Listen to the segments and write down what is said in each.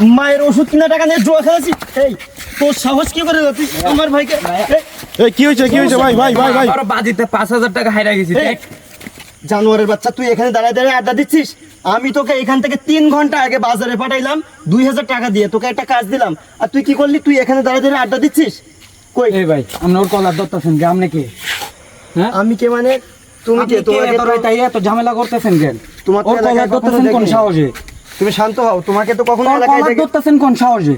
মায়ের ওষুধ কিনা টাকা নিয়ে জুয়া খেলাছিস? এই তোর সাহস কি করে তুই আমার ভাইকে? এই কি হয়েছে ভাই ভাই ভাই ভাই আরো বাজিতে 5,000 টাকা হাইরা গেছি। এই, জানোয়ারের বাচ্চা, তুই এখানে দাঁড়ায় দাঁড়ায় আড্ডা দিচ্ছিস? আমি তোকে এখান থেকে 3 ঘন্টা আগে বাজারে পাঠাইলাম 2000 টাকা দিয়ে, তোকে একটা কাজ দিলাম, আর তুই কি করলি? তুই এখানে দাঁড়ায় দাঁড়ায় আড্ডা দিচ্ছিস? কই এই ভাই আমরা ওর কলার ধরতেছেন কে? আপনি কে? হ্যাঁ আমি কে মানে? তুমি কে? তোমাকে তো- তাই এত ঝামেলা করতেছেন কেন? তোমার ওর কলার ধরতেছেন কোন সাহসে? তুমি শান্ত হও, তোমাকে তো কখনো ওর এলাকায় কলার দেখে- ধরতেছেন কোন সাহসে?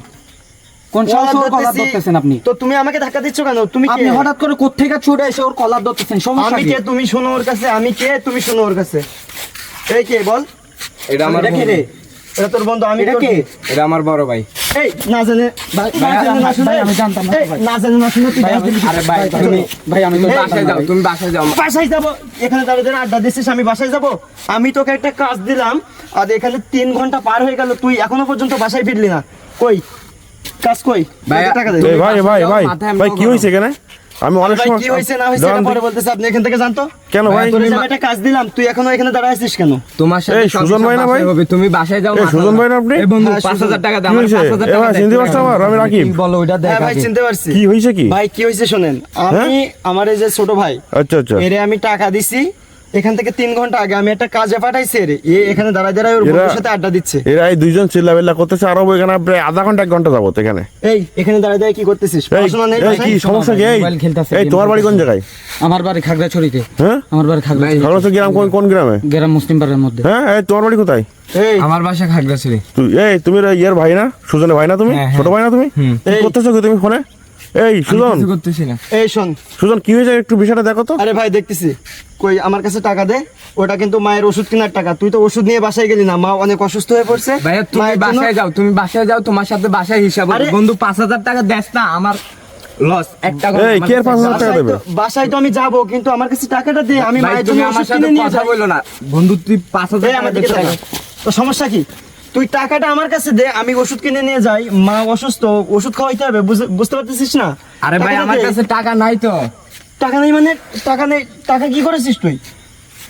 কোন সাহসে ওর কলার ধরতেছেন আপনি? তো তুমি আমাকে ধাক্কা দিচ্ছ কেন? তুমি কে? আপনি হঠাৎ করে কোত্থেকে ছুটে এসে ওর কলার ধরতেছেন? সমস্যা আমি কি? কে? তুমি শোনো ওর কাছে। আমি কে? তুমি শোনো ওর কাছে। এই কে বল? এটা আমার কে রে? এটা তোর বন্ধু? আমি এটা তোর কে? কে? এটা আমার বড় ভাই। এই না জানে না জানে না শুনে, আমি জানতাম না এই, ভাই। না জানে না শুনে তুই ভাই, বাস দিবি? আরে ভাই ভাই আমি তো এই, বাসায় যাও, তুমি বাসায় যাও। বাসায় যাবো? এখানে দাঁড়িয়ে দাঁড়িয়ে আড্ডা দিচ্ছিস, আমি বাসায় যাবো? আমি তোকে একটা কাজ দিলাম, আর এখানে 3 ঘন্টা পার হয়ে গেল, তুই এখনো পর্যন্ত বাসায় ফিরলি না। কই কাজ? কই ভাই, টাকা দে। এই ভাই ভাই ভাই ভাই কি হয়েছে এখানে? আমি অনেক ভাই সময় কি হয়েছে না হয়েছে এটা পরে বলতেছে, আপনি এখান থেকে জানতো কেন ভাই? তোর আমি একটা কাজ দিলাম, তুই এখনো এখানে দাঁড়ায় আছিস কেন? তোমার সাথে এই, সুজন ভাই না ভাই? বাসায় হবে, তুমি বাসায় যাও। এই, মাথা সুজন ভাই না দাও। আপনি? এই বন্ধু হ্যাঁ, 5,000 টাকা দাও, কি আমার হয়েছে? 5,000 এ টাকা ভাই, দে। চিনতে পারছো আমার? আমি রাকিব। কি বলো ওইটা দেখ হ্যাঁ ভাই আগে। চিনতে পারছি। কি হয়েছে কি? ভাই কি হয়েছে শোনেন, আমি আমার এই যে ছোট ভাই আচ্ছা আচ্ছা এরে আমি টাকা দিছি, এখান থেকে 3 ঘন্টা আগে আমি একটা কাজে পাঠাইছি, এরে এখানে দাঁড়ায় দাঁড়ায় ওর এরা- বন্ধুর সাথে আড্ডা দিচ্ছে। এরা এই দুইজন চিল্লাবিল্লা করতেছে, আরো এখানে প্রায় আধা ঘন্টা 1 ঘন্টা যাবত এখানে। এই এখানে দাঁড়ায় দাঁড়ায় কি করতেছিস? এই পড়াশোনা নেই এই, বাসায়? কি সমস্যা কি? এই মোবাইল খেলতাছে, এই গেম তোমার বাড়ি কোন খেলতাছে। জায়গায়? আমার বাড়ি খাগড়াছড়িতে। হ্যাঁ আমার বাড়ি খাগড়াছড়ি। খাগড়াছড়ি গ্রাম কোন গ্রামে? গ্রাম মুসলিম পাড়ার মধ্যে। হ্যাঁ এই তোমার বাড়ি কোথায়? এই আমার বাসা খাগড়াছড়ি। তুমি ইয়ের ভাই না? সুজনের ভাই না তুমি? হ্যাঁ, ছোট ভাই না তুমি? হুম। কি এই- করতেছো কি তুমি ফোনে? এই সুজন, কিছু করতেছি না। এই শোন, সুজন কি হয়েছে একটু বিষয়টা দেখো তো। আরে ভাই দেখতেছি, কই আমার কাছে টাকা দে, ওটা কিন্তু মায়ের ওষুধ কেনার টাকা। তুই তো ওষুধ নিয়ে বাসায় গেলি না, মা অনেক অসুস্থ হয়ে পড়ছে। ভাইয়া তুমি মায়ের জন্য- বাসায় যাও, তুমি বাসায় যাও, তোমার সাথে বাসায় হিসাব হবে। আরে- বন্ধু 5,000 টাকা দেস না, আমার লস 1 টাকা। এই, কে আর 5,000 টাকা দেবে? বাসায় তো আমি যাবো, কিন্তু আমার কাছে টাকাটা দে, আমি ভাই মায়ের তুমি জন্য আমার ওষুধ সাথে কিনে নিয়ে কথা যাই। বলো না। বন্ধু তুই 5,000 এই টাকা আমার দিকে দেস। তাকা। তো সমস্যা কি? তুই টাকাটা আমার কাছে দে, আমি ওষুধ কিনে নিয়ে যাই। মা অসুস্থ, ওষুধ খাওয়াইতে হবে, বুঝতে পারতেছিস না? আরে ভাই টাকাটা আমার দে। কাছে টাকা নাই তো। টাকা নেই মানে? টাকা নেই, টাকা কি করেছিস তুই?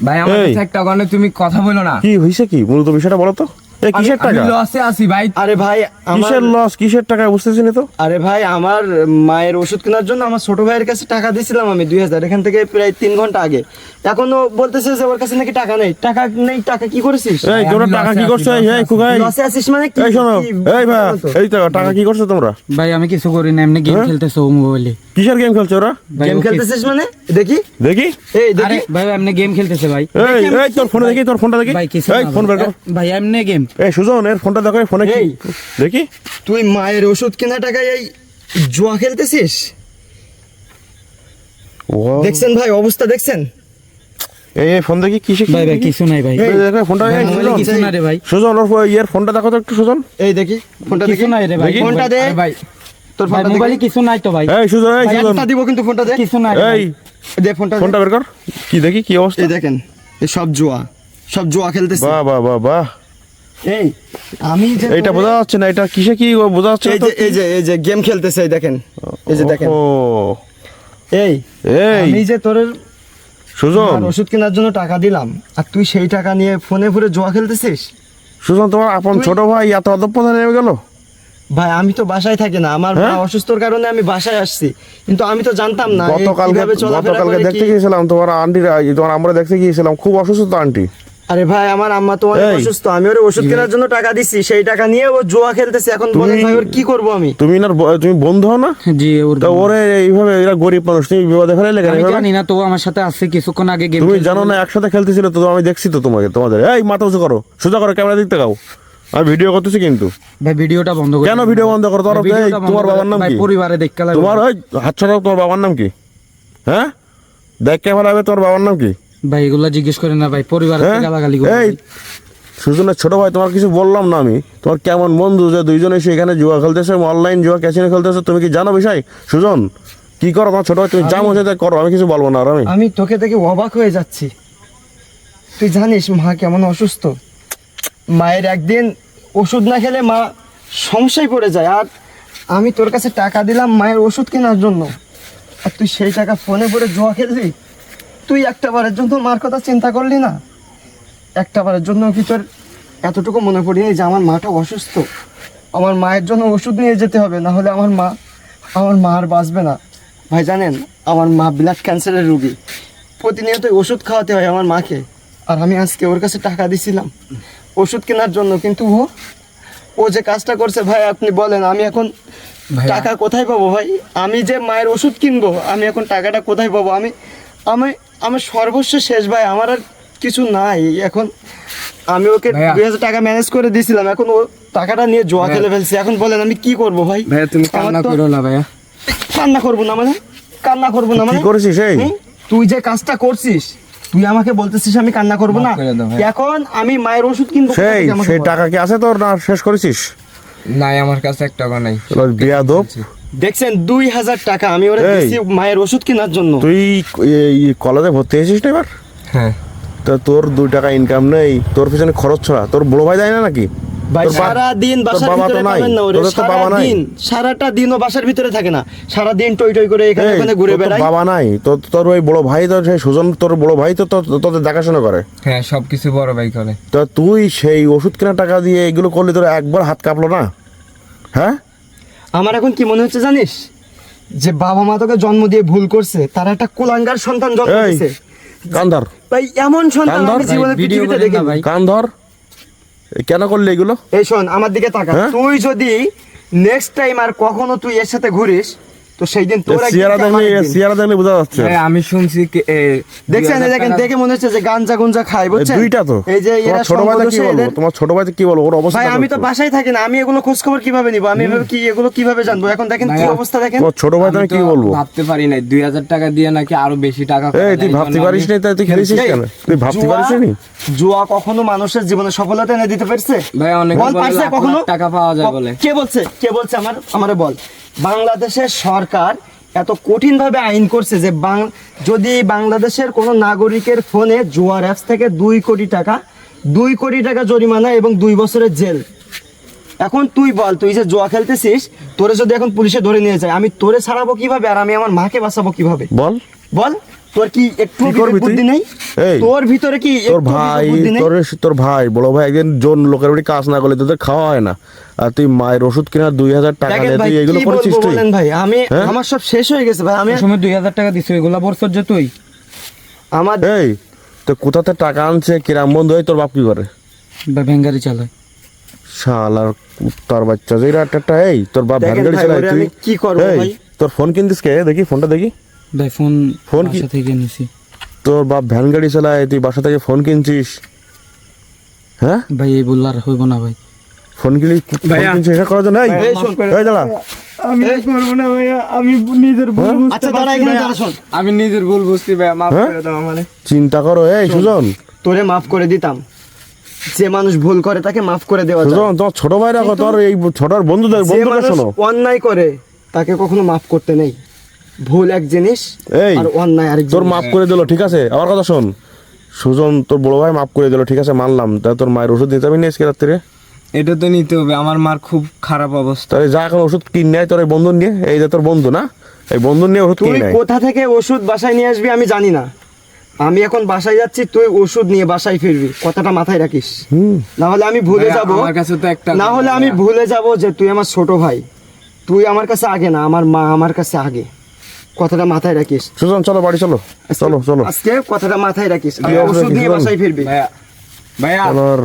ভাই আমার এই। কাছে 1 টাকা নেই, তুমি কথা বলো না। কি হয়েছে কি মূলত বিষয়টা বলো তো। এই কিসের আমি টাকা? লসে আছি ভাই। আরে ভাই আমার কিসের লস? কিসের টাকা বুঝতেছি না তো। আরে ভাই আমার মায়ের ওষুধ কেনার জন্য আমার ছোট ভাইয়ের কাছে টাকা দিয়েছিলাম আমি 2000, এখান থেকে প্রায় 3 ঘন্টা আগে। এখনো বলতেছে যে ওর কাছে নাকি টাকা নেই। টাকা নেই, টাকা কি করেছিস? এই তোমরা আমি টাকা লসে কি আছি, করছো? এই লসে এই আছি। খুকাই, লসে আছিস মানে কি? এই শোনো, কি- এই ভাই, এই তো টাকা কি করছো তোমরা? ভাই আমি কিছু করি না, এমনি গেম হ্যাঁ? খেলতেছো মোবাইলে। কিসের গেম খেলছো ওরা? ভাই, গেম ও কি- খেলতেছিস মানে? দেখি, দেখি। এই আরে দেখি। ভাই এমনি গেম খেলতেছে ভাই। এই তোর ফোনে দেখি, তোর ফোনটা দেখি। ভাই কিছু এই না ফোন বের ভাই। কর। ভাই এমনি গেম। এই সুজন এর ফোনটা দেখো, এই ফোনে কি এই। দেখি। তুই মায়ের ওষুধ কেনা টাকায় এই জুয়া খেলতেছিস? ও দেখছেন ভাই অবস্থা, দেখছেন? এই ফোন দেখি কিসে কি ভাই ভাই দেখি? কিছু নাই ভাই। এই দেখো ফোনটা, ভাই, এই মোবাইলে সুজন, কিছু না রে ভাই। সুজন ওর ইয়ের ফোনটা দেখো তো একটু সুজন। এই দেখি ফোনটা দেখি। কিছু নাই রে ভাই। দেখি। ফোনটা দে। আরে ভাই তোর ভাই ফোনটা মোবাইলে দেখি। কিছু নাই তো ভাই। এই সুজন, এই ভাই, সুজন, একটা দিব কিন্তু ফোনটা দে। কিছু নাই রে ভাই। এই দে ফোনটা দে। ফোনটা বের কর। কি দেখি কি অবস্থা? এই দেখেন, এই সব জুয়া, সব জুয়া খেলতেছে। বাহ বাহ বাহ বাহ, এই আমি যে এইটা তোরে- বোঝা যাচ্ছে না, এটা কিসে কি বোঝা যাচ্ছে না এই তো। যে এই যে এই যে গেম খেলতেছে, এই দেখেন, এই যে দেখেন। ও এই এই আমি যে তোর সুজন, ওষুধ কেনার জন্য টাকা দিলাম, আর তুই সেই টাকা নিয়ে ফোনে ফুরে জুয়া খেলতেছিস? সুজন তোমার আপন তুই- ছোট ভাই এত অধঃপতনে নেমে গেল। ভাই আমি তো বাসায় থাকি না, আমার মা হ্যাঁ? অসুস্থর কারণে আমি বাসায় আসছি, কিন্তু আমি তো জানতাম না এই কিভাবে চলাফেরা গতকালকে করে দেখতে কি- গিয়েছিলাম তোমার আন্টিরা, তোমার আমরা দেখতে গিয়েছিলাম, খুব অসুস্থ তো আন্টি। আরে ভাই আমার আম্মা তো অনেক এই। অসুস্থ, আমি ওর ওষুধ কেনার জন্য টাকা দিচ্ছি, সেই টাকা নিয়ে ও জুয়া খেলতেছে। এখন বলেন ভাই ওর কি করব আমি? তুমি বন্ধু হও না? জি ওর তা ওরে এইভাবে, এরা গরিব মানুষ, তুমি বিপদে ফেলে লেগে আমি জানি না তো, আমার সাথে আসছে কিছুক্ষণ আগে গেম। তুমি জানো না একসাথে খেলতেছিল তো, আমি দেখছি তো তোমাদের। এই মাথা উঁচু করো, সোজা করো, ক্যামেরা দেখতে গাও। আমি ভিডিও করতেছি কিন্তু। ভাই ভিডিওটা বন্ধ করে কেন দিন। ভিডিও বন্ধ করো? ভাই, ভিডিওটা বন্ধ তোমার করে- বাবার নাম ভাই কি? পরিবারে দেখতে লাগবে। তোমার ওই হাত ছাড়াও, তোমার বাবার নাম কি? হ্যাঁ দেখ ক্যামেরা হবে, তোমার বাবার নাম কি? ভাই এগুলা জিজ্ঞেস করেন না ভাই, পরিবারে হ্যাঁ? গালাগালি করে। এই সুজনের ছোট ভাই, তোমার কিছু বললাম না আমি? তোমার কেমন বন্ধু যে দুইজনে এসে এখানে জুয়া খেলতেছে, অনলাইন জুয়া ক্যাসিনো খেলতেছে, তুমি কি জানো বিষয়? সুজন কি করো তোমার ছোট ভাই? তুমি যা মনে চায় করো, আমি কিছু বলবো না। আর আমি তোকে দেখে অবাক হয়ে যাচ্ছি। তুই জানিস মা কেমন অসুস্থ? মায়ের একদিন ওষুধ না খেলে মা সমস্যায় পড়ে যায়, আর আমি তোর কাছে টাকা দিলাম মায়ের ওষুধ কেনার জন্য, আর তুই সেই টাকা ফোনে পড়ে জুয়া খেললি? তুই একটা বারের জন্য মার কথা চিন্তা করলি না? একটা বারের জন্য কি তোর এতটুকু মনে পড়ি যে আমার মাটা অসুস্থ? আমার মায়ের জন্য ওষুধ নিয়ে যেতে হবে, না হলে আমার মা আর বাঁচবে না। ভাই জানেন, আমার মা ব্লাড ক্যান্সারের রোগী, প্রতিনিয়ত ওষুধ খাওয়াতে হয় আমার মাকে। আর আমি আজকে ওর কাছে টাকা দিছিলাম ওষুধ কেনার জন্য, কিন্তু ও যে কাজটা করছে ভাই, আপনি বলেন আমি এখন ভাইয়া। টাকা কোথায় পাবো ভাই? আমি যে মায়ের ওষুধ কিনবো, আমি এখন টাকাটা কোথায় পাবো? আমার সর্বস্ব শেষ ভাই, আমার আর কিছু নাই এখন। আমি ওকে ভাইয়া। 2000 টাকা ম্যানেজ করে দিয়েছিলাম, এখন ও টাকাটা নিয়ে জুয়া খেলে ফেলছে। এখন বলেন আমি কি করব ভাই? ভাইয়া তুমি কান্না আমার তো- করো না ভাইয়া। কান্না করবো না মানে? কান্না করবো না কি মানে? করেছিস এই? হুম? তুই যে কাজটা করছিস, তুই আমাকে বলতেছিস আমি কান্না করবো না? মাফ করে দাও ভাই। এখন আমি মায়ের ওষুধ কিনবো কোথা সেই থেকে আমাকে সেই বল? টাকা কি আছে তোর, না শেষ করেছিস? নাই আমার কাছে 1 টাকা নাই। বেয়াদব, দেখছেন 2000 টাকা আমি ওরা এই। দিয়েছি মায়ের ওষুধ কেনার জন্য। তুই এই কলেজে ভর্তি হয়েছিস না এবার? হ্যাঁ তা তোর 2 টাকা ইনকাম নেই, তোর পিছনে খরচ ছড়া, তোর বড় ভাই দেয় না নাকি? ভাই তোর বাপ- সারা দিন তোর বাসার বাবা তো ভিতরে নাই, পাবেন না ওরে, তোদের তো সারা বাবা নাই। দিন সারাটা দিনও বাসার ভিতরে থাকে না, সারা দিন টই টই করে এখানে এই, ওখানে ঘুরে তোর তো বেড়ায়। বাবা নাই, তোর ওই বড় ভাই, তোর সেই সুজন, তোর বড় ভাই তো তোদের দেখাশোনা করে। হ্যাঁ সবকিছু বড় ভাই করে। তা তুই সেই ওষুধ কেনার টাকা দিয়ে এগুলো করলে তোর একবার হাত কাঁপলো না? হ্যাঁ, আমার এখন কি মনে হচ্ছে জানিস, যে বাবা মা তোকে জন্ম দিয়ে ভুল করছে, তারা একটা কুলাঙ্গার সন্তান জন্ম এই দিয়েছে। কান ধর, ভাই এমন সন্তান কান ধর, আমি জীবনে ভাই, ভিডিও পৃথিবীতে করেন না দেখিনি। ভাই। কান ধর। এই কেন করলে এগুলো? এই শোন আমার দিকে তাকা, হ্যাঁ? তুই যদি নেক্সট টাইম আর কখনো তুই এর সাথে ঘুরিস, তো সেই দিন তোর একদিন সিয়ারা কি আমার দেখলে, একদিন। সিয়ারা দেখলে বোঝা যাচ্ছে। ভাই আমি শুনছি দেখছেন এই দেখেন, দেখে মনে হচ্ছে যে গাঞ্জা গুঞ্জা খায়, বুঝছেন? দুইটা তো। এই যে তোমার এরা ছোট ভাইতে কি সঙ্গদোষে বলবো, এদের- তোমার ছোট ভাইতে কি বলবো, ওর অবস্থা ভাই আমি তো দেখো। বাসায় থাকি না, আমি এগুলো খোঁজ খবর কিভাবে নিব? আমি এভাবে কি এগুলো কিভাবে জানবো? এখন দেখেন কি ভাইয়া, অবস্থা দেখেন। তোমার ছোট ভাইতে আমি কি বলবো? ভাবতে পারি নাই 2000 টাকা দিয়ে নাকি আরো বেশি টাকা এই করা তুই যায়। ভাবতে এই জন্য পারিস আমি নি, তাই তুই খেলেছিস এই, কেন? তুই ভাবতে জুয়া- পারিস নি? জুয়া কখনো মানুষের জীবনে সফলতা এনে দিতে পারছে? ভাই অনেকে বল বলে পারছে লাখ কখনো? লাখ টাকা পাওয়া যায় বলে। কে বলছে? কে বলছে? আমারে বল। বাংলাদেশের সরকার এত কঠিন ভাবে আইন করছে যে যদি বাংলাদেশের কোন নাগরিকের ফোনে জুয়ার অ্যাপস থেকে 2 কোটি টাকা জরিমানা এবং 2 বছরের জেল। এখন তুই বল, তুই যে জুয়া খেলতেছিস, তোরে যদি এখন পুলিশে ধরে নিয়ে যায়, আমি তোরে ছাড়াবো কিভাবে আর আমি আমার মাকে বাঁচাবো কিভাবে? বল। বল, তোর কি একটু কি করবি তুই? বুদ্ধি নেই? এই, তোর ভিতরে কি তোর একটু ভাই, বুদ্ধি নেই? তোর ভাই বড় ভাই একদিন জন লোকের বাড়ি কাজ না করলে তোদের খাওয়া হয় না, আর তুই মায়ের ওষুধ কেনার 2000 টাকা দেখেন দিয়ে ভাই, তুই এগুলো কি করেছিস বলবো তুই? বলেন ভাই, হ্যাঁ? আমার সব শেষ হয়ে গেছে ভাই। আমি ওই সময় 2000 টাকা দিছো, এগুলা বছর যে তুই। আমার এই তো কোথাতে টাকা আনছে, কিরাম বন্ধু হয় তোর বাপ কি করে? ভ্যানগাড়ি চালায়। শালার কুত্তার বাচ্চা যে একটা। এই তোর বাপ দেখেন ভ্যান গাড়ি ভাই, চালায়, ওরে তুই আমি কি করবো এই, ভাই? তোর ফোন কিনতিস কে? দেখি ফোনটা দেখি। ভাই ফোন ফোন কি? বাসা থেকে নিছি। তোর বাপ ভ্যান গাড়ি চালায়, তুই বাসা থেকে ফোন কিনছিস? হ্যাঁ, ভাই এই বললে আর হইব না ভাই। ফোন কিনছিস এটা করার জন্য? এই, এই শোন, এই দাঁড়া। আমি করবো না ভাইয়া, আমি নিজের ভুল বুঝতে আচ্ছা দাঁড়া, এখানে দাঁড়া, শোন। আমি নিজের ভুল বুঝছি ভাই, মাফ হ্যাঁ? করে দাও আমারে। চিন্তা করো। এই সুজন, তোরে মাফ করে দিতাম, যে মানুষ ভুল করে তাকে মাফ করে দেওয়া যায়। সুজন তোমার ছোট ভাই রাখো, তোর এই ছোটর বন্ধুদের যে বন্ধুদের মানুষ শোনো। অন্যায় করে তাকে কখনো মাফ করতে নেই। ভুল এক জিনিস এই, আর অন্যায় আরেক তোর জিনিস। মাফ করে দিল, ঠিক আছে? আমার কথা শোন, সুজন তোর বড় ভাই মাফ করে দিল, ঠিক আছে, মানলাম। তা তোর মায়ের ওষুধ দিতে হবে না আজকে রাত্রে? এটা তো নিতে হবে, আমার মার খুব খারাপ অবস্থা। তাহলে যা এখন ওষুধ কিন নেয় তোর এই বন্ধু নিয়ে, এই যে তোর বন্ধু না, এই বন্ধু নিয়ে ওষুধ তুই কিনে নেয়। কোথা থেকে ওষুধ বাসায় নিয়ে আসবি আমি জানি না, আমি এখন বাসায় যাচ্ছি, তুই ওষুধ নিয়ে বাসায় ফিরবি, কথাটা মাথায় রাখিস। না হলে আমি ভুলে ভাই, যাব, আমার কাছে তো একটা না হলে আমি ভুলে যাব যে তুই আমার ছোট ভাই, তুই আমার কাছে আগে না, আমার মা আমার কাছে আগে, কথাটা মাথায় রাখিস। সুজন চলো বাড়ি চলো, চলো চলো। আজকে কথাটা মাথায় রাখিস, আর কি আসবে ওষুধ নিয়ে কিছু বাসায় ফিরবি। ভাইয়া ভাইয়া আমার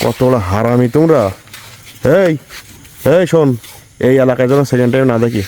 কত বড় হারামি তোমরা। এই এই শোন, এই এলাকায় যেন সেকেন্ড টাইম না দেখি।